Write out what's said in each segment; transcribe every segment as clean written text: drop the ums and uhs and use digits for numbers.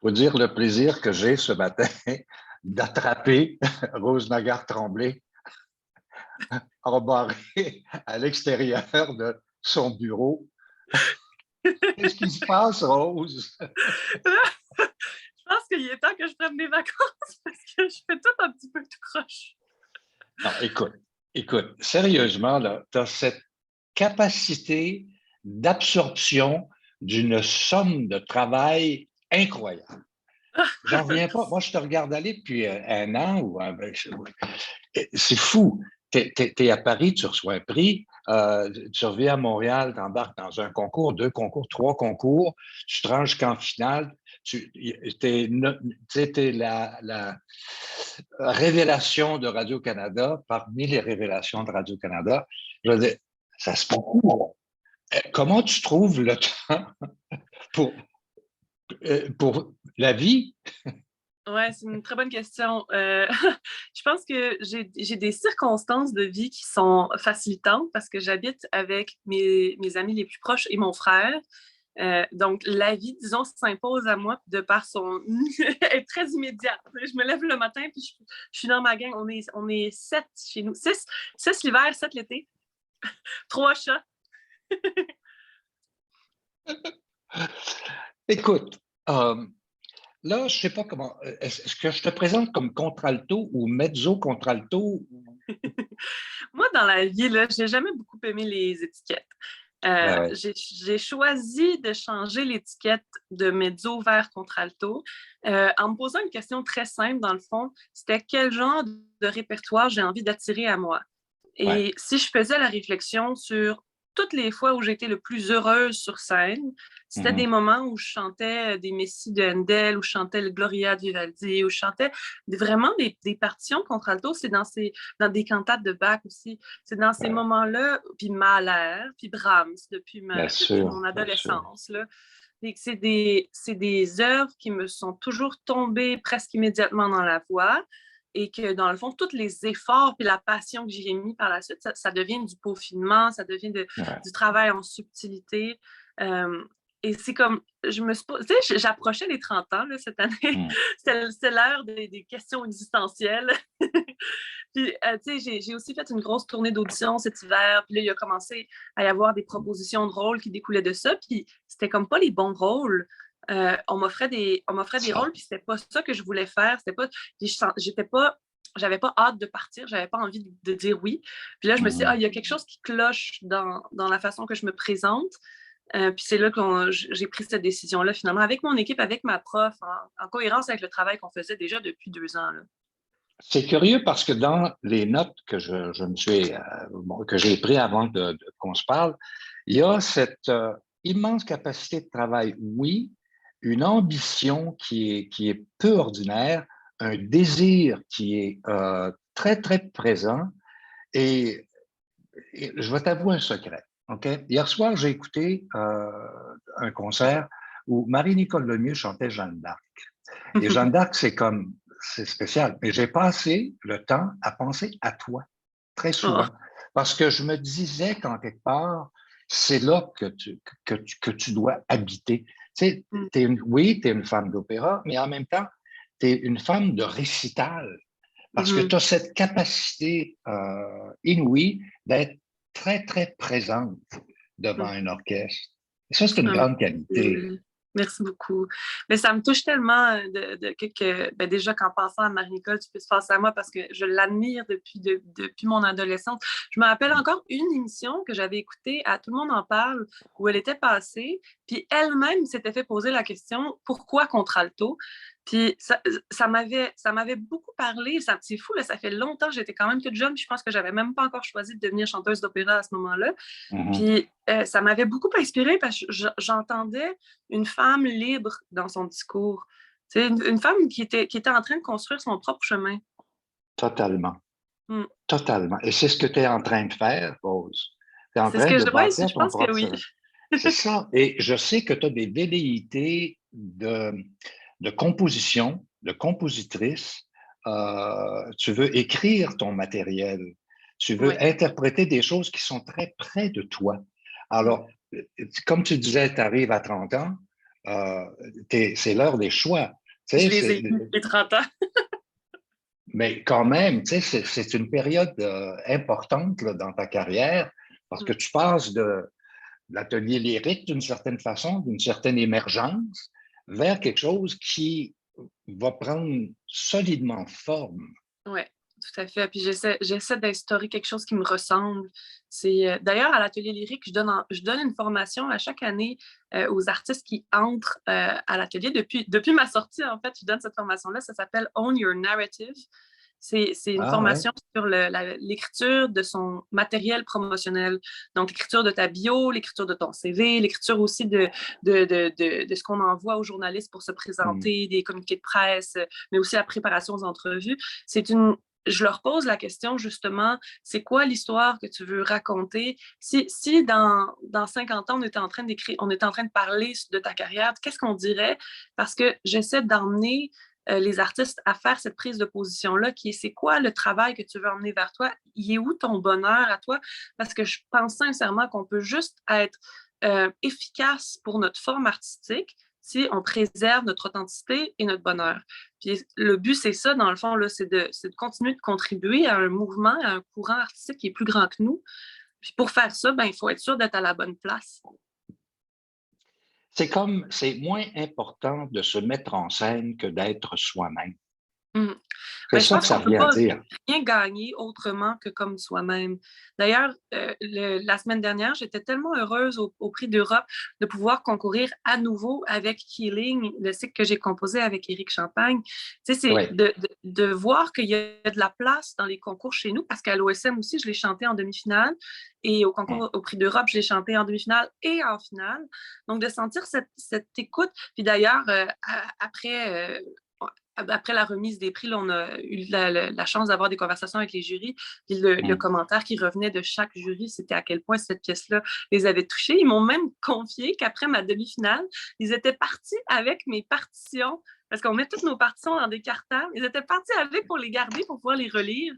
Faut dire le plaisir que j'ai ce matin d'attraper Rose Nagarre Tremblay embarrée à l'extérieur de son bureau. Qu'est-ce qui se passe, Rose? Je pense qu'il est temps que je prenne des vacances parce que je fais tout un petit peu tout croche. Non, écoute, sérieusement, tu as cette capacité d'absorption d'une somme de travail incroyable. J'en reviens pas. Moi, je te regarde aller depuis un an ou c'est fou. Tu es, à Paris, tu reçois un prix, tu reviens à Montréal, tu embarques dans un concours, deux concours, trois concours, tu te ranges qu'en finale. Tu es la révélation de Radio-Canada parmi les révélations de Radio-Canada. Je veux dire, ça se passe où? Comment tu trouves le temps pour, pour la vie? Ouais, c'est une très bonne question. Je pense que j'ai des circonstances de vie qui sont facilitantes parce que j'habite avec mes amis les plus proches et mon frère. Donc, la vie, disons, s'impose à moi de par son... est très immédiate. Je me lève le matin, puis je suis dans ma gang. On est 7 chez nous. 6 l'hiver, 7 l'été. 3 chats. Écoute, là, je ne sais pas comment. Est-ce que je te présente comme contralto ou mezzo contralto? Moi, dans la vie, là, j'ai jamais beaucoup aimé les étiquettes. Ben ouais. J'ai choisi de changer l'étiquette de mezzo vers contralto en me posant une question très simple, dans le fond, c'était quel genre de répertoire j'ai envie d'attirer à moi. Ouais. Et si je faisais la réflexion sur toutes les fois où j'étais le plus heureuse sur scène, c'était des Mhm. moments où je chantais des Messies de Handel, où je chantais le Gloria de Vivaldi, où je chantais vraiment des partitions contralto. C'est dans des cantates de Bach aussi. C'est dans ces Ouais. moments-là, puis Mahler, puis Brahms, Bien depuis sûr, mon bien sûr. adolescence, là. C'est des œuvres qui me sont toujours tombées presque immédiatement dans la voix et que, dans le fond, tous les efforts puis la passion que j'y ai mis par la suite, ça devient du peaufinement, ça devient Ouais. du travail en subtilité. Et c'est comme, tu sais, j'approchais les 30 ans là, cette année. Mm. C'était l'heure des questions existentielles. Puis, tu sais, j'ai aussi fait une grosse tournée d'audition cet hiver. Puis là, il a commencé à y avoir des propositions de rôles qui découlaient de ça. Puis c'était comme pas les bons rôles. On m'offrait des rôles, Ça. puis c'était pas ça que je voulais faire. C'était pas, j'étais pas, j'avais pas hâte de partir, j'avais pas envie de dire oui. Puis là, je me suis dit, Mhm. il y a quelque chose qui cloche dans la façon que je me présente. Puis c'est là que j'ai pris cette décision-là, finalement, avec mon équipe, avec ma prof, en cohérence avec le travail qu'on faisait déjà depuis 2 ans. Là. C'est curieux parce que dans les notes que je me suis que j'ai prises avant qu'on se parle, il y a cette immense capacité de travail, oui, une ambition qui est peu ordinaire, un désir qui est très, très présent. Et, et je vais t'avouer un secret. OK? Hier soir, j'ai écouté un concert où Marie-Nicole Lemieux chantait Jeanne d'Arc. Et Jeanne d'Arc, c'est spécial. Mais j'ai passé le temps à penser à toi, très Oh. souvent. Parce que je me disais qu'en quelque part, c'est là que tu dois habiter. Tu sais, Mm. oui, tu es une femme d'opéra, mais en même temps, tu es une femme de récital. Parce que Mm-hmm. tu as cette capacité inouïe d'être très, très présente devant Mm. un orchestre. Et ça, c'est une Ah, grande qualité. merci. Merci beaucoup. Mais ça me touche tellement ben déjà qu'en passant à Marie-Nicole, tu puisses penser à moi parce que je l'admire depuis mon adolescence. Je me rappelle encore une émission que j'avais écoutée à Tout le monde en parle où elle était passée, puis elle-même s'était fait poser la question pourquoi contralto? Puis ça m'avait beaucoup parlé. C'est fou, là, ça fait longtemps, j'étais quand même toute jeune, puis je pense que j'avais même pas encore choisi de devenir chanteuse d'opéra à ce moment-là. Mhm. Puis ça m'avait beaucoup inspirée parce que j'entendais une femme libre dans son discours. C'est une femme qui était en train de construire son propre chemin. Totalement. Mm. Totalement. Et c'est ce que tu es en train de faire, Rose. Tu es en C'est ce train que de je vois, bâtir je ton pense que propre oui. chemin. C'est ça. Et je sais que tu as des velléités de composition, de compositrice. Tu veux écrire ton matériel. Tu veux Oui. interpréter des choses qui sont très près de toi. Mm. Alors, comme tu disais, tu arrives à 30 ans. c'est l'heure des choix. Tu Je sais, les ai eus, les 30 ans. mais quand même, tu sais, c'est une période importante là, dans ta carrière parce que tu passes de l'atelier lyrique d'une certaine façon, d'une certaine émergence, vers quelque chose qui va prendre solidement forme. Oui, tout à fait. Puis j'essaie d'instaurer quelque chose qui me ressemble. D'ailleurs, à l'atelier lyrique, je donne une formation à chaque année aux artistes qui entrent à l'atelier. Depuis ma sortie, en fait, je donne cette formation-là. Ça s'appelle Own Your Narrative. C'est une Ah ouais? formation sur l'écriture de son matériel promotionnel. Donc, l'écriture de ta bio, l'écriture de ton CV, l'écriture aussi de ce qu'on envoie aux journalistes pour se Hmm. présenter, des communiqués de presse, mais aussi la préparation aux entrevues. C'est une Je leur pose la question justement, c'est quoi l'histoire que tu veux raconter? Si dans 50 ans, on était en train de parler de ta carrière, qu'est-ce qu'on dirait? Parce que j'essaie d'emmener les artistes à faire cette prise de position-là, qui est c'est quoi le travail que tu veux emmener vers toi? Il est où ton bonheur à toi? Parce que je pense sincèrement qu'on peut juste être efficace pour notre forme artistique si on préserve notre authenticité et notre bonheur. Puis le but, c'est ça, dans le fond, là, c'est de continuer de contribuer à un mouvement, à un courant artistique qui est plus grand que nous. Puis pour faire ça, ben, il faut être sûr d'être à la bonne place. C'est moins important de se mettre en scène que d'être soi-même. Mm. C'est Ben, je ça que pense ça qu'on ne peut revient à pas dire. rien gagner autrement que comme soi-même. D'ailleurs, la semaine dernière, j'étais tellement heureuse au Prix d'Europe de pouvoir concourir à nouveau avec Healing, le cycle que j'ai composé avec Éric Champagne. Tu sais, c'est Oui. de voir qu'il y a de la place dans les concours chez nous, parce qu'à l'OSM aussi, je l'ai chanté en demi-finale, et au concours au Prix d'Europe, je l'ai chanté en demi-finale et en finale. Donc, de sentir cette écoute. Puis d'ailleurs, après la remise des prix, là, on a eu la chance d'avoir des conversations avec les jurys. Puis le commentaire qui revenait de chaque jury, c'était à quel point cette pièce-là les avait touchés. Ils m'ont même confié qu'après ma demi-finale, ils étaient partis avec mes partitions, parce qu'on met toutes nos partitions dans des cartables. Ils étaient partis avec pour les garder, pour pouvoir les relire.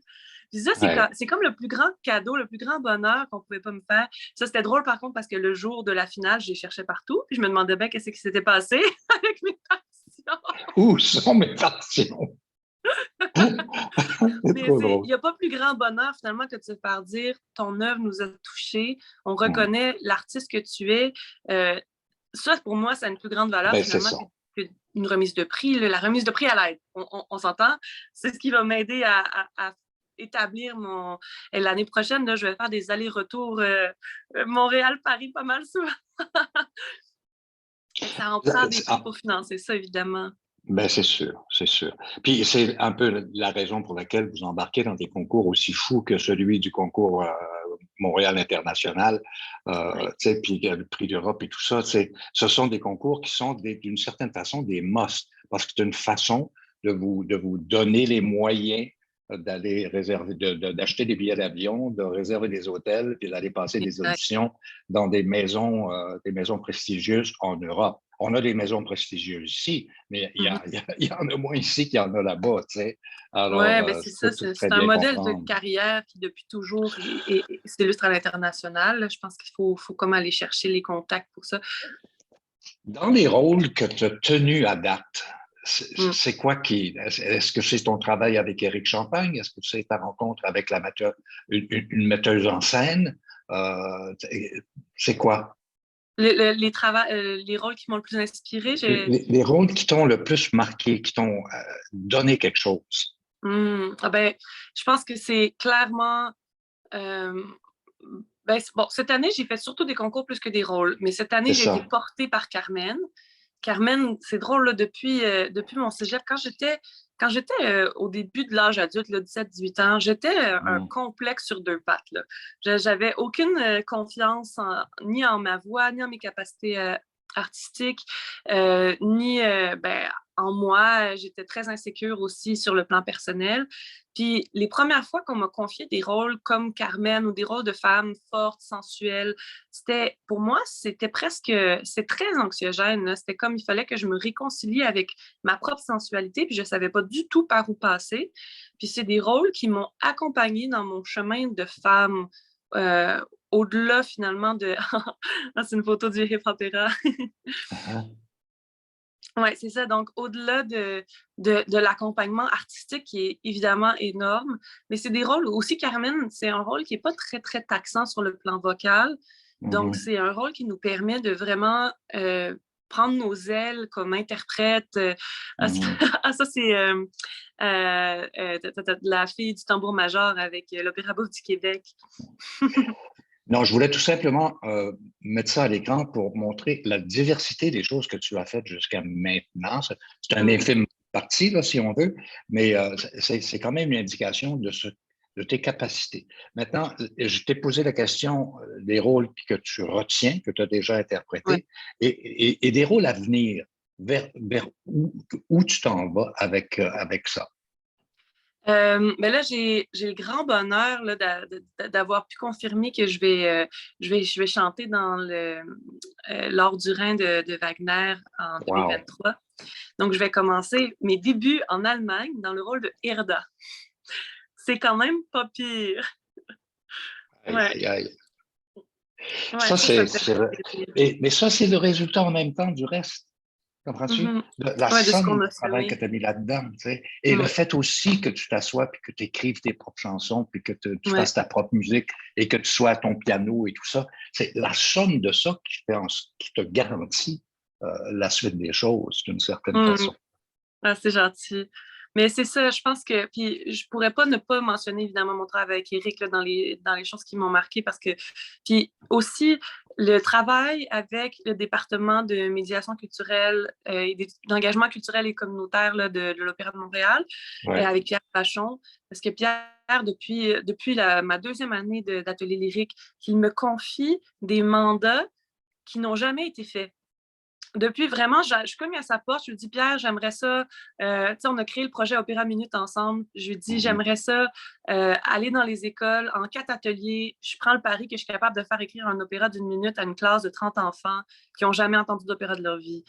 Puis ça, Ouais. c'est comme le plus grand cadeau, le plus grand bonheur qu'on pouvait pas me faire. Ça, c'était drôle, par contre, parce que le jour de la finale, je les cherchais partout. Puis je me demandais bien qu'est-ce qui s'était passé avec mes partitions. Où sont mes passions? C'est Mais trop il drôle. n'y a pas plus grand bonheur finalement que de se faire dire ton œuvre nous a touchés, on Hmm. reconnaît l'artiste que tu es. Euh, Ça, pour moi, ça a une plus grande valeur Ben, c'est finalement ça. qu'une remise de prix. La remise de prix à l'aide, on s'entend. C'est ce qui va m'aider à établir mon. Et l'année prochaine, là, je vais faire des allers-retours Montréal-Paris pas mal souvent. Fait que ça en prend des prix Ah, pour financer ça, évidemment. ben, c'est sûr, c'est sûr. Puis c'est un peu la raison pour laquelle vous embarquez dans des concours aussi fous que celui du concours Montréal International, Oui. tu sais, puis le Prix d'Europe et tout ça. Ce sont des concours qui sont d'une certaine façon des musts, parce que c'est une façon de vous donner les moyens d'aller réserver, d'acheter des billets d'avion, de réserver des hôtels, puis d'aller passer des Exact. auditions dans des maisons prestigieuses en Europe. On a des maisons prestigieuses ici, mais Mhm. il y en a moins ici qu'il y en a là-bas, tu sais. Alors, Oui, ben je c'est ça. peux tout très C'est un bien modèle de comprendre. carrière qui, depuis toujours, s'illustre à l'international. Je pense qu'il faut comme aller chercher les contacts pour ça. Dans les rôles que tu as tenus à date, Mm. c'est quoi qui. Est-ce que c'est ton travail avec Éric Champagne? Est-ce que c'est ta rencontre avec une metteuse en scène? Euh, c'est quoi? Les rôles qui m'ont le plus inspiré, Les rôles qui t'ont le plus marqué, qui t'ont donné quelque chose? Ah ben, je pense que c'est clairement. euh, bon, cette année, j'ai fait surtout des concours plus que des rôles, mais cette année, C'est j'ai été ça. portée par Carmen. Carmen, c'est drôle, là, depuis mon cégep, quand j'étais au début de l'âge adulte, 17-18 ans, j'étais un Mm. complexe sur deux pattes. Là. J'avais aucune confiance ni en ma voix, ni en mes capacités artistiques, ni ben, en moi. J'étais très insécure aussi sur le plan personnel. Puis les premières fois qu'on m'a confié des rôles comme Carmen ou des rôles de femmes fortes, sensuelles, pour moi, c'est très anxiogène. Là. C'était comme il fallait que je me réconcilie avec ma propre sensualité, puis je savais pas du tout par où passer. Puis c'est des rôles qui m'ont accompagnée dans mon chemin de femme, au-delà finalement de. Ah, c'est une photo du Hip Opera. Ouais, c'est ça. Donc, au-delà de l'accompagnement artistique qui est évidemment énorme, mais c'est des rôles aussi, Carmen, c'est un rôle qui n'est pas très, très taxant sur le plan vocal. Donc, Mhm. c'est un rôle qui nous permet de vraiment prendre nos ailes comme interprète. Mhm. Ça, c'est la fille du tambour-major avec l'Opéra Bouffe du Québec. Non, je voulais tout simplement mettre ça à l'écran pour montrer la diversité des choses que tu as faites jusqu'à maintenant. C'est un Mm. infime parti, là, si on veut, mais c'est quand même une indication de tes capacités. Maintenant, je t'ai posé la question des rôles que tu retiens, que tu as déjà Ouais. interprétés, et des rôles à venir. Vers où tu t'en vas avec ça? Mais là, j'ai le grand bonheur là, d'avoir pu confirmer que je vais chanter dans l'Or du Rhin de Wagner en Wow! 2023. Donc, je vais commencer mes débuts en Allemagne dans le rôle de Erda. C'est quand même pas pire. Aïe, Ouais, aïe, aïe. ouais, Ça, ça me fait très plaisir. mais ça, c'est le résultat en même temps du reste. Comprends-tu? Mhm. La Ouais, de ce somme qu'on de a travail que semé. tu as mis là-dedans, tu sais. Et le Mm. fait aussi que tu t'assoies puis que tu écrives tes propres chansons puis que tu Ouais. fasses ta propre musique et que tu sois à ton piano et tout ça, c'est la somme de ça qui te garantit la suite des choses d'une certaine Mm. façon. Ah, c'est gentil. Mais c'est ça, je pense que. Puis je pourrais pas ne pas mentionner évidemment mon travail avec Eric là, dans les choses qui m'ont marqué parce que. Puis aussi, le travail avec le département de médiation culturelle et d'engagement culturel et communautaire là, de l'Opéra de Montréal Ouais. avec Pierre Pachon. Parce que Pierre, depuis ma deuxième année d'atelier lyrique, qu'il me confie des mandats qui n'ont jamais été faits. Depuis vraiment, je cogne à sa porte, je lui dis Pierre, j'aimerais ça. On a créé le projet Opéra Minute ensemble. Je lui dis Mhm. j'aimerais ça aller dans les écoles en 4 ateliers. Je prends le pari que je suis capable de faire écrire un opéra d'une minute à une classe de 30 enfants qui n'ont jamais entendu d'opéra de leur vie.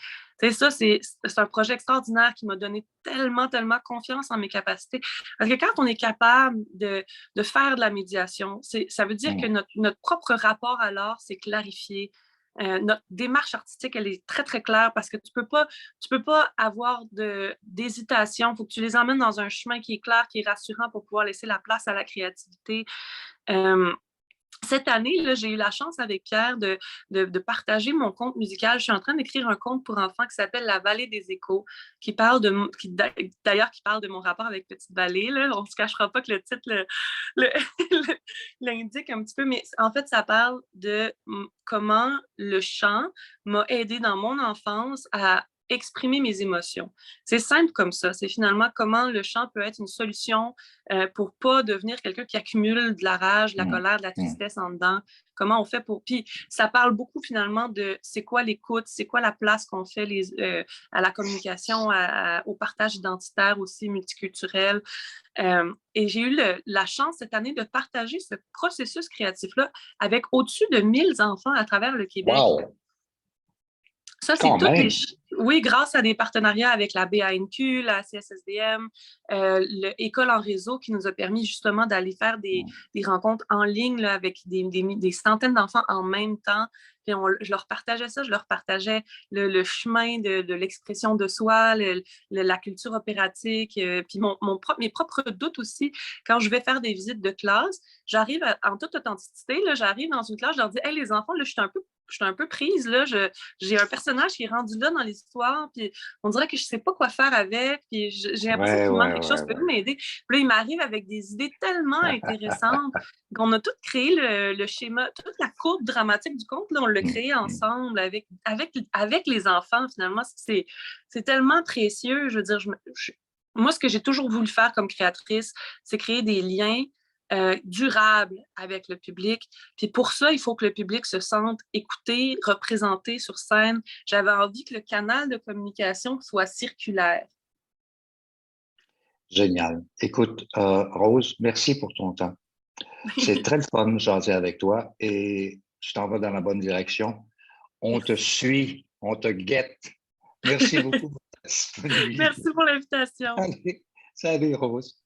Ça, c'est un projet extraordinaire qui m'a donné tellement, tellement confiance en mes capacités. Parce que quand on est capable de faire de la médiation, ça veut dire que Mhm. notre propre rapport à l'art s'est clarifié. Notre démarche artistique, elle est très, très claire parce que tu peux pas avoir d'hésitation. Il faut que tu les emmènes dans un chemin qui est clair, qui est rassurant pour pouvoir laisser la place à la créativité. Euh, Cette année, là, j'ai eu la chance avec Pierre de partager mon conte musical. Je suis en train d'écrire un conte pour enfants qui s'appelle La Vallée des Échos, d'ailleurs qui parle de mon rapport avec Petite Vallée. Là. On ne se cachera pas que le titre l'indique un petit peu, mais en fait, ça parle de comment le chant m'a aidé dans mon enfance à exprimer mes émotions. C'est simple comme ça. C'est finalement comment le chant peut être une solution pour pas devenir quelqu'un qui accumule de la rage, de la Mhm. colère, de la Mhm. tristesse en dedans. Comment on fait pour... Puis ça parle beaucoup finalement de c'est quoi l'écoute, c'est quoi la place qu'on fait à la communication, au partage identitaire aussi, multiculturel. Et j'ai eu la chance cette année de partager ce processus créatif-là avec au-dessus de 1000 enfants à travers le Québec. Wow! Ça, c'est Quand toutes les. même! Oui, grâce à des partenariats avec la BANQ, la CSSDM, l'École en réseau qui nous a permis justement d'aller faire des rencontres en ligne là, avec des centaines d'enfants en même temps. Puis je leur partageais ça, je leur partageais le chemin de l'expression de soi, la culture opératique, puis mes propres doutes aussi. Quand je vais faire des visites de classe, j'arrive en toute authenticité, là, j'arrive dans une classe, je leur dis Hey, les enfants, là, je suis un peu prise, là, j'ai un personnage qui est rendu là dans l'histoire, puis on dirait que je sais pas quoi faire avec, puis j'ai l'impression Ouais, qu'il me manque ouais, quelque chose, ouais, peux-vous m'aider? Puis là, il m'arrive avec des idées tellement ouais. intéressantes qu'on a tout créé le schéma, toute la courbe dramatique du conte, là, on l'a créé Mhm. ensemble avec les enfants, finalement. C'est tellement précieux, je veux dire, moi, ce que j'ai toujours voulu faire comme créatrice, c'est créer des liens durable avec le public. Puis pour ça, il faut que le public se sente écouté, représenté sur scène. J'avais envie que le canal de communication soit circulaire. Génial. Écoute, Rose, merci pour ton temps. C'est très le fun de jaser avec toi et je t'en vas dans la bonne direction. On te Merci. suit, on te guette. Merci beaucoup pour ta disponibilité. Merci pour l'invitation. Allez, salut Rose.